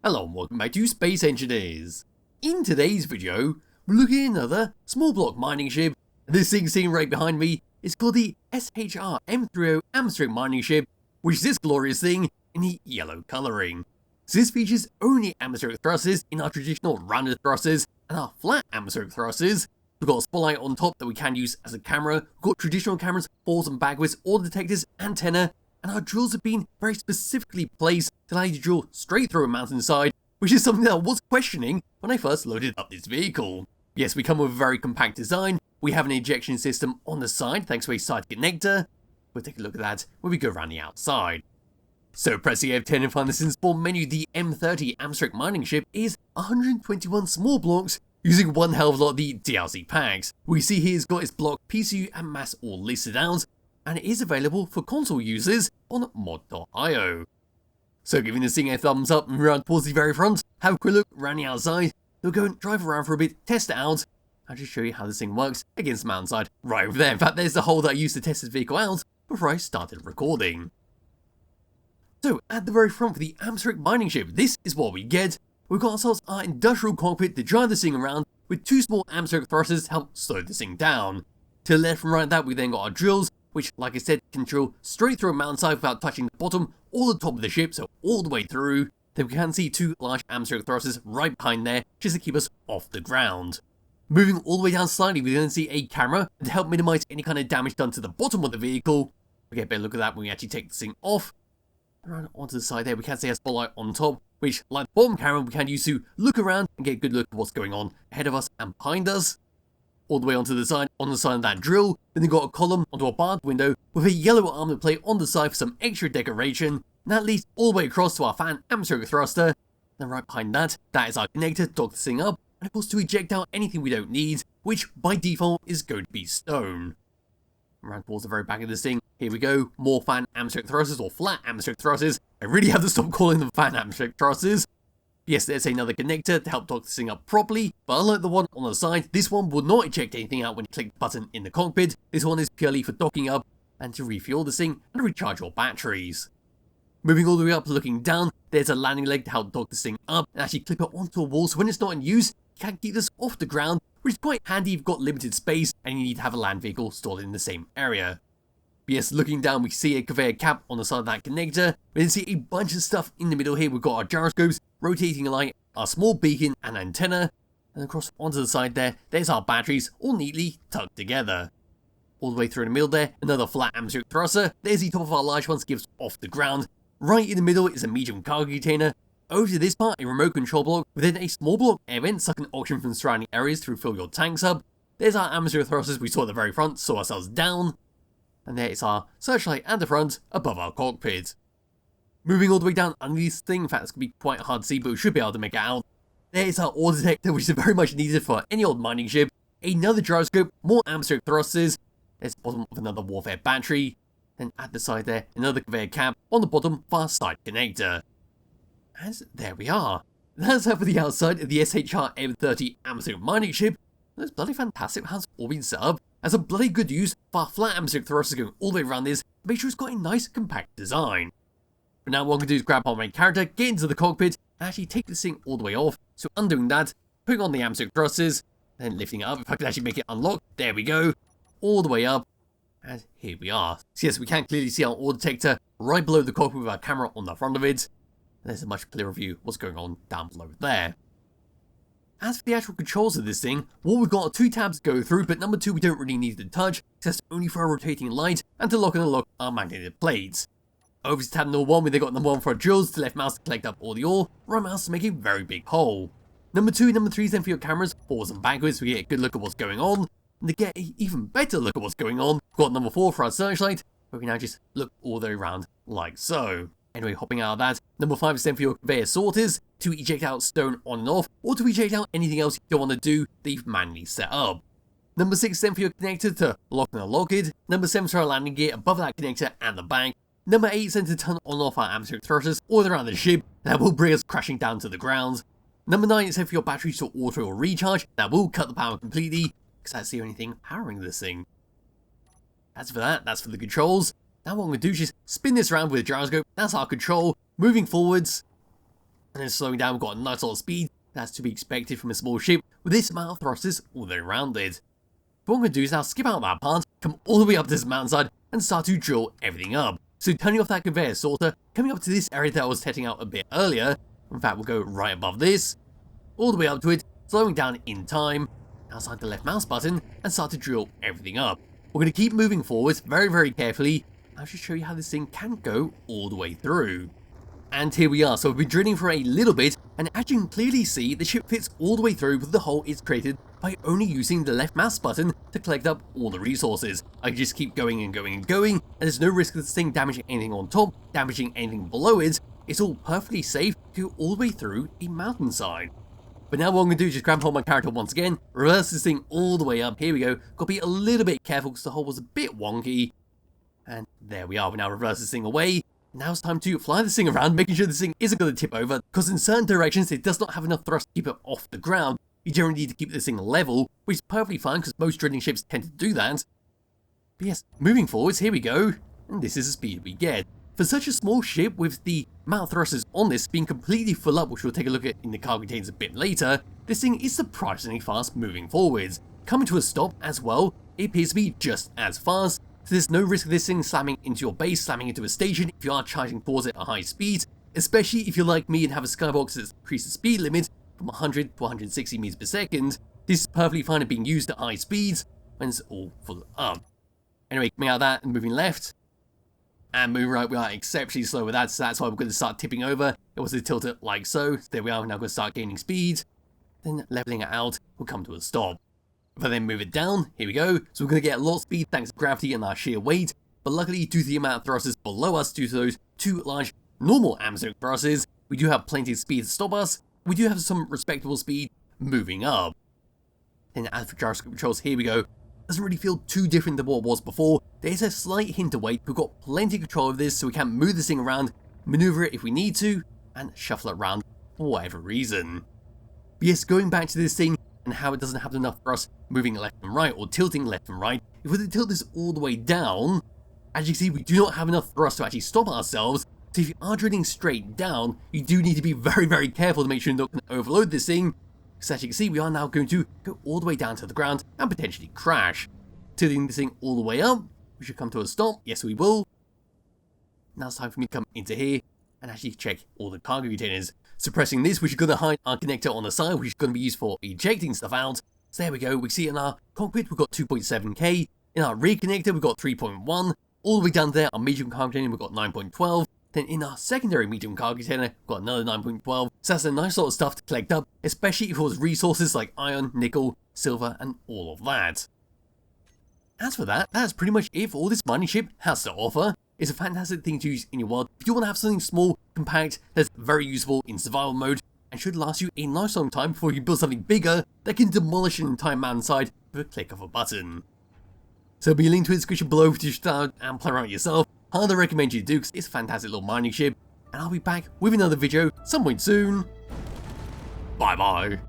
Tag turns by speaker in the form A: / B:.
A: Hello and welcome back to Space Engineers. In today's video, we're looking at another small block mining ship. This thing seen right behind me is called the SHR-M30 atmospheric mining ship, which is this glorious thing in the yellow colouring. So this features only atmospheric thrusters in our traditional rounded thrusters and our flat atmospheric thrusters. We've got a spotlight on top that we can use as a camera, we've got traditional cameras forwards and backwards, all detectors, antenna, and our drills have been very specifically placed to allow you to drill straight through a mountainside, which is something that I was questioning when I first loaded up this vehicle. Yes, we come with a very compact design, we have an ejection system on the side thanks to a side connector. We'll take a look at that when we go around the outside. So press the F10 and find this in spawn menu. The M30 atmospheric mining ship is 121 small blocks using one hell of a lot of the DLC packs. We see here it's got its block, PCU and mass all listed out, and it is available for console users on mod.io. So giving this thing a thumbs up and round towards the very front, have a quick look around the outside, we'll go and drive around for a bit, test it out, and just show you how this thing works against the mountainside right over there. In fact, there's the hole that I used to test this vehicle out before I started recording. So at the very front for the atmospheric mining ship, this is what we get. We've got ourselves our industrial cockpit to drive this thing around with two small atmospheric thrusters to help slow this thing down. To the left and right of that, we then got our drills, which, like I said, can drill straight through a mountainside without touching the bottom or the top of the ship, so all the way through. Then we can see two large atmospheric thrusters right behind there, just to keep us off the ground. Moving all the way down slightly, we then see a camera to help minimize any kind of damage done to the bottom of the vehicle. We get a better look at that when we actually take this thing off. Around onto the side there, we can see a spotlight on top, which, like the bottom camera, we can use to look around and get a good look at what's going on ahead of us and behind us. All the way onto the side, on the side of that drill, then they've got a column onto a barred window with a yellow armoured plate on the side for some extra decoration, and that leads all the way across to our fan atmospheric thruster. Then right behind that, that is our connector to dock this thing up, and of course to eject out anything we don't need, which by default is going to be stone. Around towards the very back of this thing, here we go, more fan atmospheric thrusters or flat atmospheric thrusters. I really have to stop calling them fan atmospheric thrusters. Yes, there's another connector to help dock this thing up properly, but unlike the one on the side, this one will not eject anything out when you click the button in the cockpit. This one is purely for docking up and to refuel this thing and recharge your batteries. Moving all the way up, looking down, there's a landing leg to help dock this thing up and actually clip it onto a wall, so when it's not in use, you can keep this off the ground, which is quite handy if you've got limited space and you need to have a land vehicle stored in the same area. But yes, looking down, we see a conveyor cap on the side of that connector. We then see a bunch of stuff in the middle here. We've got our gyroscopes, rotating light, our small beacon and antenna, and across onto the side there, there's our batteries all neatly tucked together. All the way through the middle there, another flat atmospheric thruster. There's the top of our large ones, gives off the ground. Right in the middle is a medium cargo container. Over to this part, a remote control block, within a small block air vent sucking oxygen from surrounding areas to refill your tanks up. There's our atmospheric thrusters we saw at the very front, saw ourselves down. And there is our searchlight at the front, above our cockpit. Moving all the way down under this thing, in fact, this could be quite hard to see, but we should be able to make it out. There is our ore detector, which is very much needed for any old mining ship. Another gyroscope, more atmospheric thrusters. There's the bottom of another warfare battery. Then at the side there, another conveyor cap on the bottom for our side connector. And there we are. That's how for the outside of the SHR-M30 atmospheric mining ship. That's bloody fantastic how it's all been set up. As a bloody good use for our flat atmospheric thrusters going all the way around this, to make sure it's got a nice compact design. But now what I'm going to do is grab our main character, get into the cockpit, and actually take this thing all the way off. So undoing that, putting on the atmospheric thrusters, then lifting it up. If I could actually make it unlock, there we go. All the way up, and here we are. So yes, we can clearly see our ore detector right below the cockpit with our camera on the front of it. There's a much clearer view of what's going on down below there. As for the actual controls of this thing, what we've got are two tabs to go through, but number 2 we don't really need to touch, because that's only for our rotating light and to lock and unlock our magnetic plates. Over to tab number 1, we've got number 1 for our drills, to left mouse to collect up all the ore, right mouse to make a very big hole. Number 2 and number 3 is then for your cameras, forwards and backwards, so we get a good look at what's going on. And to get an even better look at what's going on, we've got number 4 for our searchlight, where we can now just look all the way around like so. Anyway, hopping out of that, number 5 is then for your conveyor sorters, to eject out stone on and off, or to eject out anything else you don't want to do that you've manually set up. Number 6 is then for your connector to lock and unlock it. Number 7 is for our landing gear above that connector and the back. Number 8 is then to turn on and off our atmospheric thrusters all around the ship, that will bring us crashing down to the ground. Number 9 is then for your batteries to auto or recharge, that will cut the power completely, because that's the only thing powering this thing. As for that, that's for the controls. Now what I'm going to do is just spin this around with a gyroscope, that's our control, moving forwards. and then slowing down, we've got a nice lot of speed. That's to be expected from a small ship with this amount of thrusters all the way around it. But what I'm going to do is now skip out that part, come all the way up to this mountainside, and start to drill everything up. So turning off that conveyor sorter, coming up to this area that I was testing out a bit earlier. In fact, we'll go right above this, all the way up to it, slowing down in time. Now select the left mouse button and start to drill everything up. We're going to keep moving forward very, very carefully. I'll just show you how this thing can go all the way through. And here we are, so we've been drilling for a little bit, and as you can clearly see, the ship fits all the way through with the hole it's created by only using the left mouse button to collect up all the resources. I can just keep going and going and going, and there's no risk of this thing damaging anything on top, damaging anything below it. It's all perfectly safe to go all the way through a mountainside. But now what I'm going to do is just grab hold of my character once again, reverse this thing all the way up. Here we go. Got to be a little bit careful because the hole was a bit wonky. And there we are. We now reverse this thing away. Now it's time to fly this thing around, making sure this thing isn't going to tip over, because in certain directions it does not have enough thrust to keep it off the ground. You generally need to keep this thing level, which is perfectly fine because most drilling ships tend to do that. But yes, moving forwards, here we go, and this is the speed we get. For such a small ship with the amount of thrusters on this being completely full up, which we'll take a look at in the cargo containers a bit later, this thing is surprisingly fast moving forwards. Coming to a stop as well, it appears to be just as fast. So there's no risk of this thing slamming into your base, slamming into a station if you are charging towards it at high speed, especially if you're like me and have a Skybox that's increased the speed limit from 100 to 160 meters per second. This is perfectly fine at being used at high speeds when it's all full up. Anyway, coming out of that and moving left, and moving right, we are exceptionally slow with that, so that's why we're going to start tipping over. It was to tilt it like so. There we are, we're now going to start gaining speed, then leveling it out, we'll come to a stop. If I then move it down, here we go, so we're going to get a lot of speed thanks to gravity and our sheer weight, but luckily due to the amount of thrusters below us, due to those two large normal atmospheric thrusters, we do have plenty of speed to stop us. We do have some respectable speed moving up. Then as for gyroscope controls, here we go. Doesn't really feel too different than what it was before. There's a slight hint of weight, we've got plenty of control of this, so we can move this thing around, maneuver it if we need to, and shuffle it around for whatever reason. But yes, going back to this thing, and how it doesn't have enough thrust moving left and right, or tilting left and right. If we were to tilt this all the way down, as you can see, we do not have enough thrust to actually stop ourselves. So if you are drilling straight down, you do need to be very, very careful to make sure you're not going to overload this thing. Because as you can see, we are now going to go all the way down to the ground and potentially crash. Tilting this thing all the way up, we should come to a stop. Yes, we will. Now it's time for me to come into here and actually check all the cargo containers. Suppressing this, which is going to hide our connector on the side, which is going to be used for ejecting stuff out. So there we go, we see in our cockpit we've got 2.7k, in our rear connector we've got 3.1, all the way down there our medium cargo container we've got 9.12, then in our secondary medium cargo container we've got another 9.12, so that's a nice lot of stuff to collect up, especially if it was resources like iron, nickel, silver and all of that. As for that, that's pretty much it for all this mining ship has to offer. It's a fantastic thing to use in your world if you want to have something small, compact, that's very useful in survival mode, and should last you a nice long time before you build something bigger that can demolish an entire mountainside with a click of a button. So there'll be a link to it in the description below if you should start and play around yourself. Highly recommend you do because it's a fantastic little mining ship, and I'll be back with another video some point soon. Bye bye.